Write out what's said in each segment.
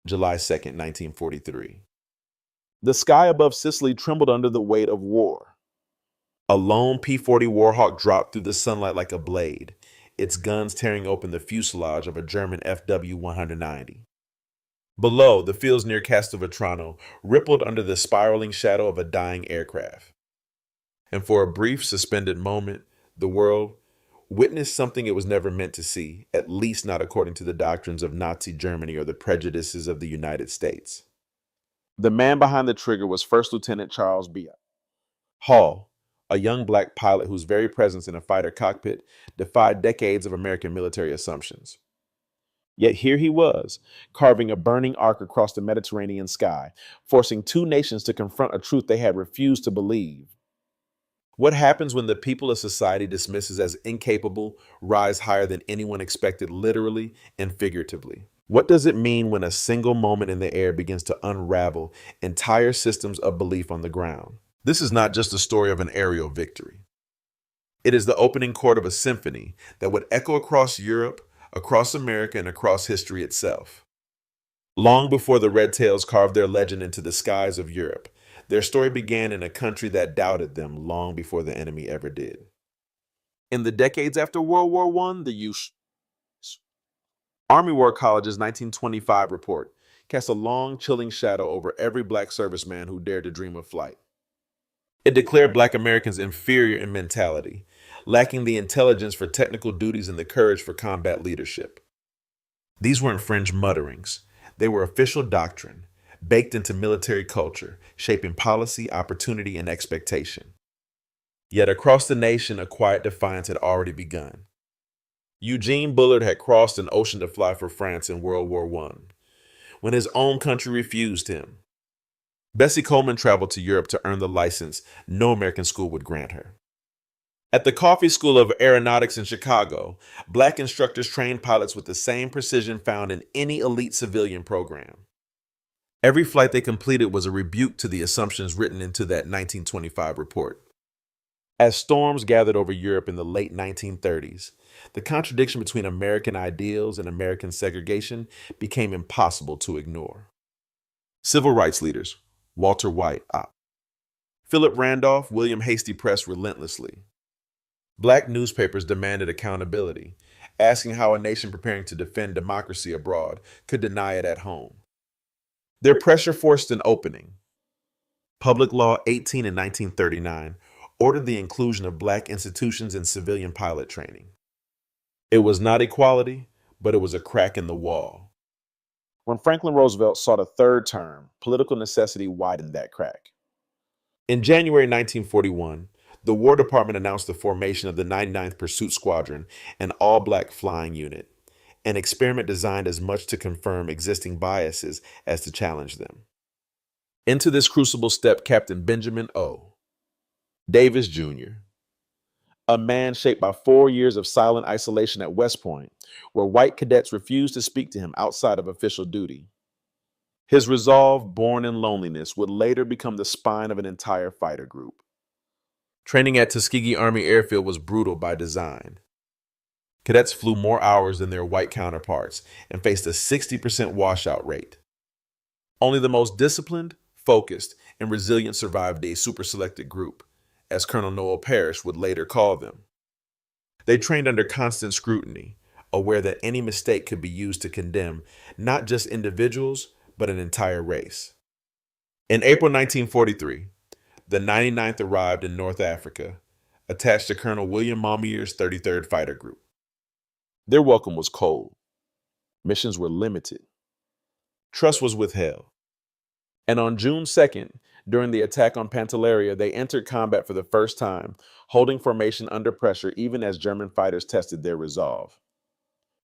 July 2nd, 1943. The sky above Sicily trembled under the weight of war. A lone P-40 Warhawk dropped through the sunlight like a blade, its guns tearing open the fuselage of a German FW-190. Below, the fields near Castelvetrano rippled under the spiraling shadow of a dying aircraft. And for a brief, suspended moment, the world witnessed something it was never meant to see, at least not according to the doctrines of Nazi Germany or the prejudices of the United States. The man behind the trigger was First Lieutenant Charles B. Hall, a young black pilot whose very presence in a fighter cockpit defied decades of American military assumptions. Yet here he was, carving a burning arc across the Mediterranean sky, forcing two nations to confront a truth they had refused to believe. What happens when the people a society dismisses as incapable rise higher than anyone expected, literally and figuratively? What does it mean when a single moment in the air begins to unravel entire systems of belief on the ground? This is not just a story of an aerial victory. It is the opening chord of a symphony that would echo across Europe, across America, and across history itself. Long before the Red Tails carved their legend into the skies of Europe, their story began in a country that doubted them long before the enemy ever did. In the decades after World War I, the U.S. Army War College's 1925 report cast a long, chilling shadow over every black serviceman who dared to dream of flight. It declared black Americans inferior in mentality, lacking the intelligence for technical duties and the courage for combat leadership. These weren't fringe mutterings. They were official doctrine, baked into military culture, shaping policy, opportunity, and expectation. Yet across the nation, a quiet defiance had already begun. Eugene Bullard had crossed an ocean to fly for France in World War I, when his own country refused him. Bessie Coleman traveled to Europe to earn the license no American school would grant her. At the Coffey School of Aeronautics in Chicago, black instructors trained pilots with the same precision found in any elite civilian program. Every flight they completed was a rebuke to the assumptions written into that 1925 report. As storms gathered over Europe in the late 1930s, the contradiction between American ideals and American segregation became impossible to ignore. Civil rights leaders, Walter White, Philip Randolph, William Hasty pressed relentlessly. Black newspapers demanded accountability, asking how a nation preparing to defend democracy abroad could deny it at home. Their pressure forced an opening. Public Law 18 in 1939 ordered the inclusion of black institutions in civilian pilot training. It was not equality, but it was a crack in the wall. When Franklin Roosevelt sought a third term, political necessity widened that crack. In January 1941, the War Department announced the formation of the 99th Pursuit Squadron, an all-black flying unit, an experiment designed as much to confirm existing biases as to challenge them. Into this crucible stepped Captain Benjamin O. Davis, Jr., a man shaped by 4 years of silent isolation at West Point, where white cadets refused to speak to him outside of official duty. His resolve, born in loneliness, would later become the spine of an entire fighter group. Training at Tuskegee Army Airfield was brutal by design. Cadets flew more hours than their white counterparts and faced a 60% washout rate. Only the most disciplined, focused, and resilient survived a super-selected group, as Colonel Noel Parrish would later call them. They trained under constant scrutiny, aware that any mistake could be used to condemn not just individuals, but an entire race. In April 1943, the 99th arrived in North Africa, attached to Colonel William Maumier's 33rd Fighter Group. Their welcome was cold. Missions were limited. Trust was withheld. And on June 2nd, during the attack on Pantelleria, they entered combat for the first time, holding formation under pressure even as German fighters tested their resolve.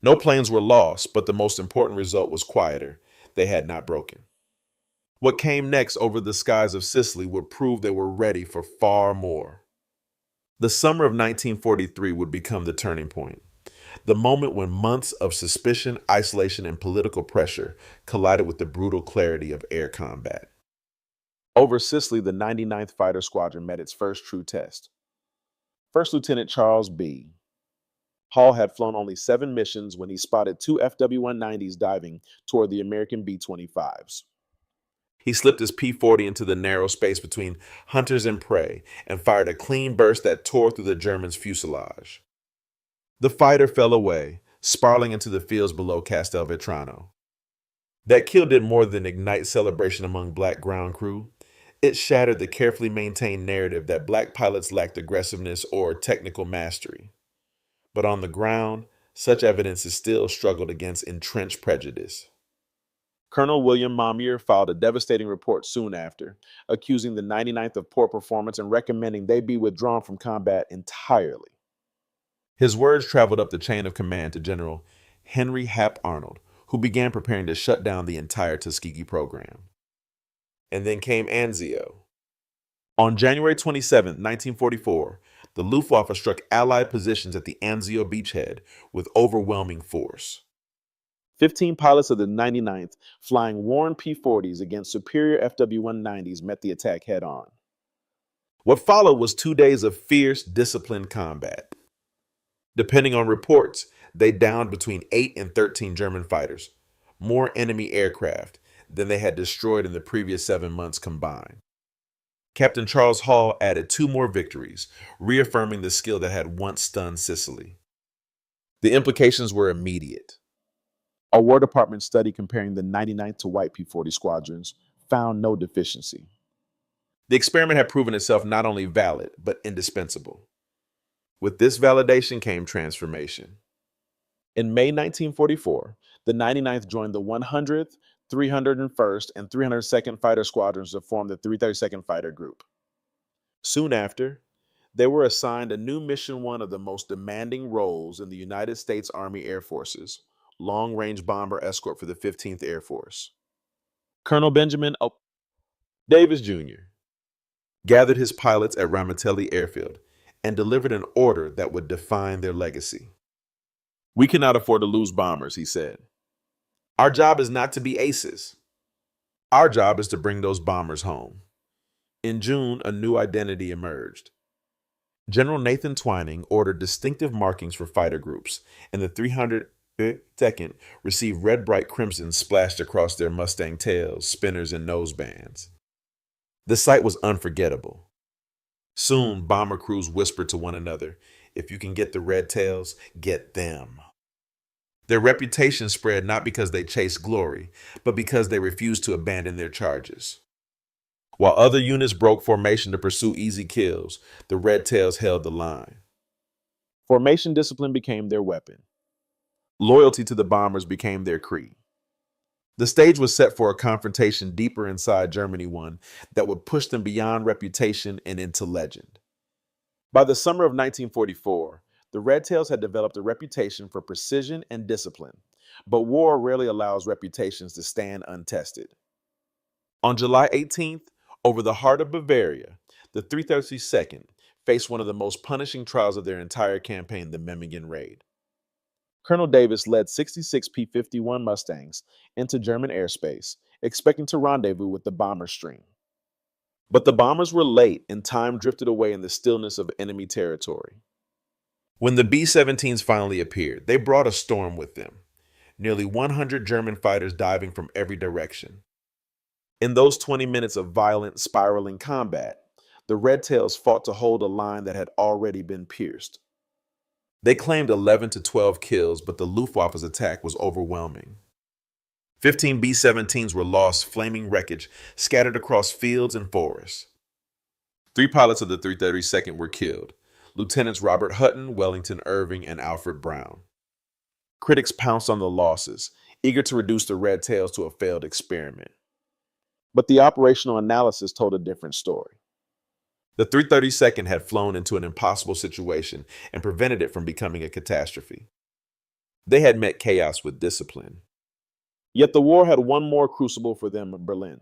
No planes were lost, but the most important result was quieter. They had not broken. What came next over the skies of Sicily would prove they were ready for far more. The summer of 1943 would become the turning point, the moment when months of suspicion, isolation, and political pressure collided with the brutal clarity of air combat. Over Sicily, the 99th Fighter Squadron met its first true test. First Lieutenant Charles B. Hall had flown only 7 missions when he spotted 2 FW-190s diving toward the American B-25s. He slipped his P-40 into the narrow space between hunters and prey and fired a clean burst that tore through the German's fuselage. The fighter fell away, spiraling into the fields below Castelvetrano. That kill did more than ignite celebration among black ground crew. It shattered the carefully maintained narrative that black pilots lacked aggressiveness or technical mastery. But on the ground, such evidence is still struggled against entrenched prejudice. Colonel William Mamier filed a devastating report soon after, accusing the 99th of poor performance and recommending they be withdrawn from combat entirely. His words traveled up the chain of command to General Henry Hap Arnold, who began preparing to shut down the entire Tuskegee program. And then came Anzio. On January 27, 1944, the Luftwaffe struck Allied positions at the Anzio beachhead with overwhelming force. 15 pilots of the 99th, flying worn P-40s against superior FW-190s, met the attack head-on. What followed was 2 days of fierce, disciplined combat. Depending on reports, they downed between 8 and 13 German fighters, more enemy aircraft than they had destroyed in the previous 7 months combined. Captain Charles Hall added 2 more victories, reaffirming the skill that had once stunned Sicily. The implications were immediate. A War Department study comparing the 99th to white P-40 squadrons found no deficiency. The experiment had proven itself not only valid, but indispensable. With this validation came transformation. In May 1944, the 99th joined the 100th, 301st, and 302nd Fighter Squadrons to form the 332nd Fighter Group. Soon after, they were assigned a new Mission 1 of the most demanding roles in the United States Army Air Forces, long-range bomber escort for the 15th Air Force. Colonel Benjamin Davis Jr. gathered his pilots at Ramitelli Airfield and delivered an order that would define their legacy. "We cannot afford to lose bombers," he said. "Our job is not to be aces. Our job is to bring those bombers home." In June, a new identity emerged. General Nathan Twining ordered distinctive markings for fighter groups, and the 302nd received red bright crimson splashed across their Mustang tails, spinners, and nosebands. The sight was unforgettable. Soon, bomber crews whispered to one another, "If you can get the red tails, get them." Their reputation spread not because they chased glory, but because they refused to abandon their charges. While other units broke formation to pursue easy kills, the Red Tails held the line. Formation discipline became their weapon. Loyalty to the bombers became their creed. The stage was set for a confrontation deeper inside Germany one that would push them beyond reputation and into legend. By the summer of 1944, the Red Tails had developed a reputation for precision and discipline, but war rarely allows reputations to stand untested. On July 18th, over the heart of Bavaria, the 332nd faced one of the most punishing trials of their entire campaign, the Memmingen Raid. Colonel Davis led 66 P-51 Mustangs into German airspace, expecting to rendezvous with the bomber stream. But the bombers were late and time drifted away in the stillness of enemy territory. When the B-17s finally appeared, they brought a storm with them, nearly 100 German fighters diving from every direction. In those 20 minutes of violent, spiraling combat, the Red Tails fought to hold a line that had already been pierced. They claimed 11 to 12 kills, but the Luftwaffe's attack was overwhelming. 15 B-17s were lost, flaming wreckage scattered across fields and forests. 3 pilots of the 332nd were killed, Lieutenants Robert Hutton, Wellington Irving, and Alfred Brown. Critics pounced on the losses, eager to reduce the Red Tails to a failed experiment. But the operational analysis told a different story. The 332nd had flown into an impossible situation and prevented it from becoming a catastrophe. They had met chaos with discipline. Yet the war had one more crucible for them in Berlin.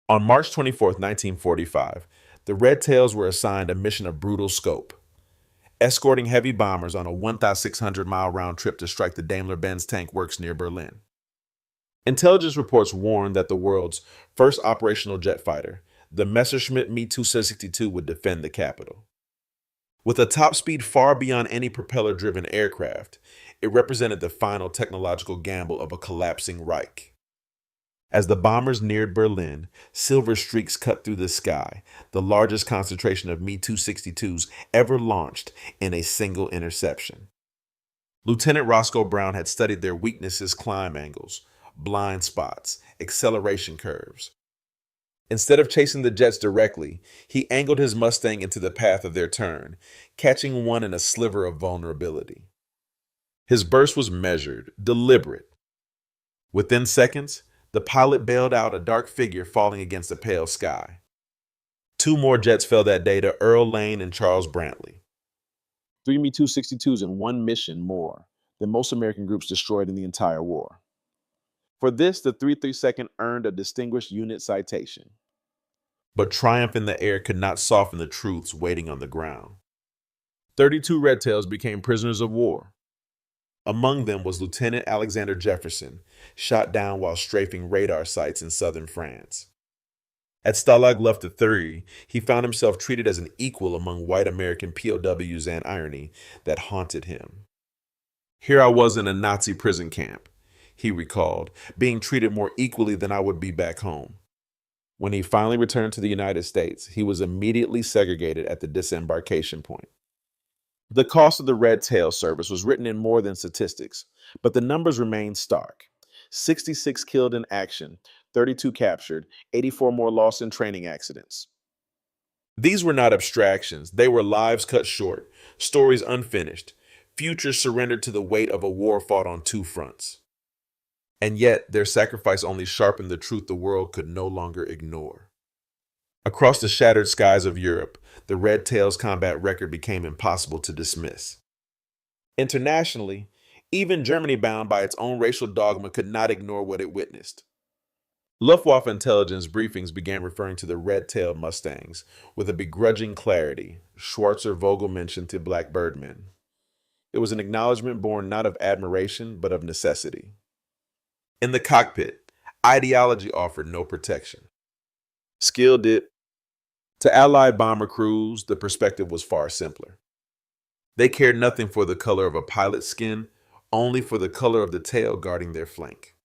On March 24, 1945, the Red Tails were assigned a mission of brutal scope, escorting heavy bombers on a 1,600-mile round trip to strike the Daimler-Benz tank works near Berlin. Intelligence reports warned that the world's first operational jet fighter, the Messerschmitt Me-262, would defend the capital. With a top speed far beyond any propeller-driven aircraft, it represented the final technological gamble of a collapsing Reich. As the bombers neared Berlin, silver streaks cut through the sky, the largest concentration of Me-262s ever launched in a single interception. Lieutenant Roscoe Brown had studied their weaknesses: climb angles, blind spots, acceleration curves. Instead of chasing the jets directly, he angled his Mustang into the path of their turn, catching one in a sliver of vulnerability. His burst was measured, deliberate. Within seconds, the pilot bailed out a dark figure falling against a pale sky. Two more jets fell that day to Earl Lane and Charles Brantley. 3 Me-262s in one mission more than most American groups destroyed in the entire war. For this, the 332nd earned a Distinguished Unit Citation. But triumph in the air could not soften the truths waiting on the ground. 32 Red Tails became prisoners of war. Among them was Lieutenant Alexander Jefferson, shot down while strafing radar sites in southern France. At Stalag Luft III, he found himself treated as an equal among white American POWs, and irony that haunted him. Here I was in a Nazi prison camp, he recalled, being treated more equally than I would be back home. When he finally returned to the United States, he was immediately segregated at the disembarkation point. The cost of the Red Tail service was written in more than statistics, but the numbers remained stark. 66 killed in action, 32 captured, 84 more lost in training accidents. These were not abstractions. They were lives cut short, stories unfinished, futures surrendered to the weight of a war fought on two fronts. And yet, their sacrifice only sharpened the truth the world could no longer ignore. Across the shattered skies of Europe, the Red Tails' combat record became impossible to dismiss. Internationally, even Germany, bound by its own racial dogma, could not ignore what it witnessed. Luftwaffe intelligence briefings began referring to the red-tailed Mustangs with a begrudging clarity, Schwarzer Vogel mentioned to Black Birdmen. It was an acknowledgement born not of admiration, but of necessity. In the cockpit, ideology offered no protection. Skill did. To Allied bomber crews, the perspective was far simpler. They cared nothing for the color of a pilot's skin, only for the color of the tail guarding their flank.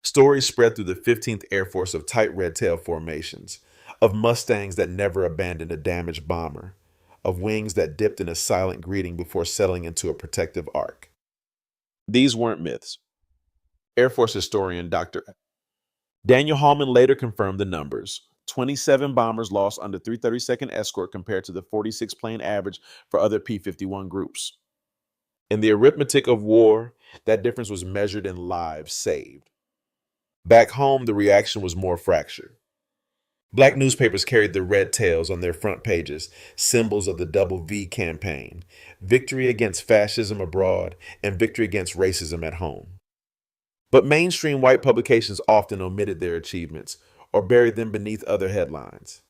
Stories spread through the 15th Air Force of tight red tail formations, of Mustangs that never abandoned a damaged bomber, of wings that dipped in a silent greeting before settling into a protective arc. These weren't myths. Air Force historian Dr. Daniel Hallman later confirmed the numbers: 27 bombers lost under 332nd escort compared to the 46 plane average for other P-51 groups. In the arithmetic of war, that difference was measured in lives saved. Back home, the reaction was more fractured. Black newspapers carried the red tails on their front pages, symbols of the Double V campaign, victory against fascism abroad and victory against racism at home. But mainstream white publications often omitted their achievements or buried them beneath other headlines.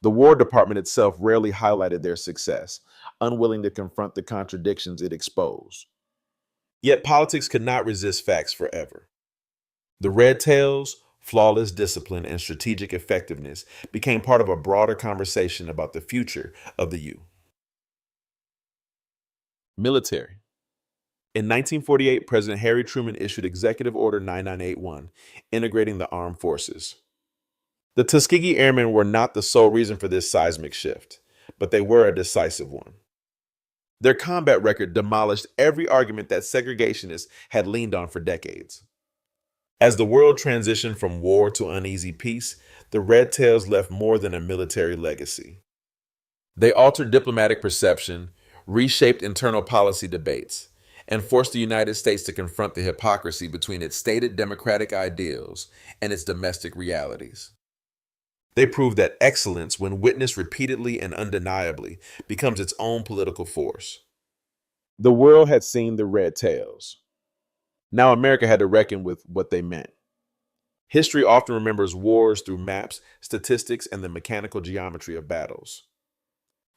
The War Department itself rarely highlighted their success, unwilling to confront the contradictions it exposed. Yet politics could not resist facts forever. The red tails, flawless discipline, and strategic effectiveness became part of a broader conversation about the future of the U. Military. In 1948, President Harry Truman issued Executive Order 9981, integrating the armed forces. The Tuskegee Airmen were not the sole reason for this seismic shift, but they were a decisive one. Their combat record demolished every argument that segregationists had leaned on for decades. As the world transitioned from war to uneasy peace, the Red Tails left more than a military legacy. They altered diplomatic perception, reshaped internal policy debates, and forced the United States to confront the hypocrisy between its stated democratic ideals and its domestic realities. They proved that excellence, when witnessed repeatedly and undeniably, becomes its own political force. The world had seen the Red Tails. Now America had to reckon with what they meant. History often remembers wars through maps, statistics, and the mechanical geometry of battles.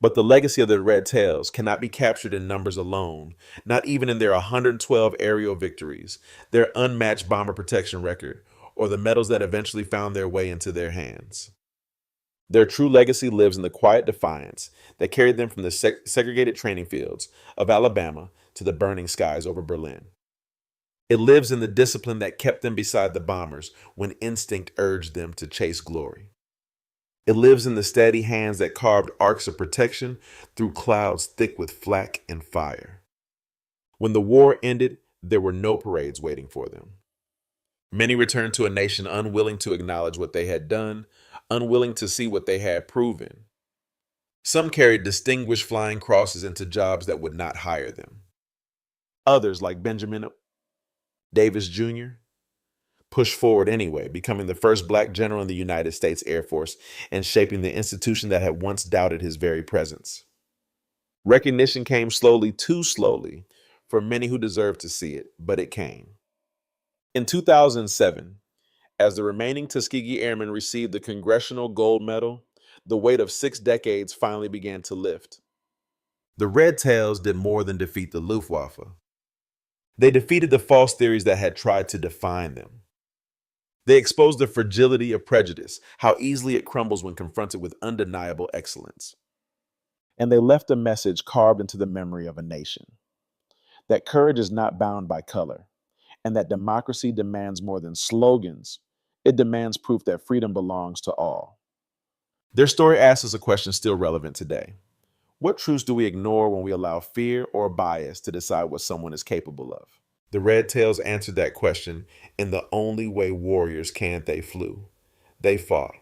But the legacy of the Red Tails cannot be captured in numbers alone, not even in their 112 aerial victories, their unmatched bomber protection record, or the medals that eventually found their way into their hands. Their true legacy lives in the quiet defiance that carried them from the segregated training fields of Alabama to the burning skies over Berlin. It lives in the discipline that kept them beside the bombers when instinct urged them to chase glory. It lives in the steady hands that carved arcs of protection through clouds thick with flak and fire. When the war ended, there were no parades waiting for them. Many returned to a nation unwilling to acknowledge what they had done, unwilling to see what they had proven. Some carried distinguished flying crosses into jobs that would not hire them. Others, like Benjamin Davis Jr., pushed forward anyway, becoming the first black general in the United States Air Force and shaping the institution that had once doubted his very presence. Recognition came slowly, too slowly, for many who deserved to see it, but it came. In 2007, as the remaining Tuskegee Airmen received the Congressional Gold Medal, the weight of 6 decades finally began to lift. The Red Tails did more than defeat the Luftwaffe. They defeated the false theories that had tried to define them. They exposed the fragility of prejudice, how easily it crumbles when confronted with undeniable excellence. And they left a message carved into the memory of a nation: that courage is not bound by color, and that democracy demands more than slogans. It demands proof that freedom belongs to all. Their story asks us a question still relevant today. What truths do we ignore when we allow fear or bias to decide what someone is capable of? The Red Tails answered that question in the only way warriors can. They flew, they fought,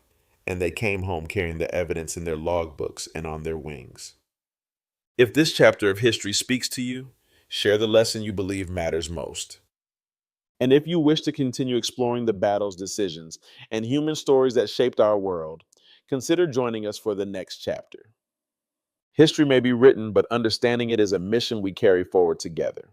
and they came home carrying the evidence in their logbooks and on their wings. If this chapter of history speaks to you, share the lesson you believe matters most. And if you wish to continue exploring the battles, decisions, and human stories that shaped our world, consider joining us for the next chapter. History may be written, but understanding it is a mission we carry forward together.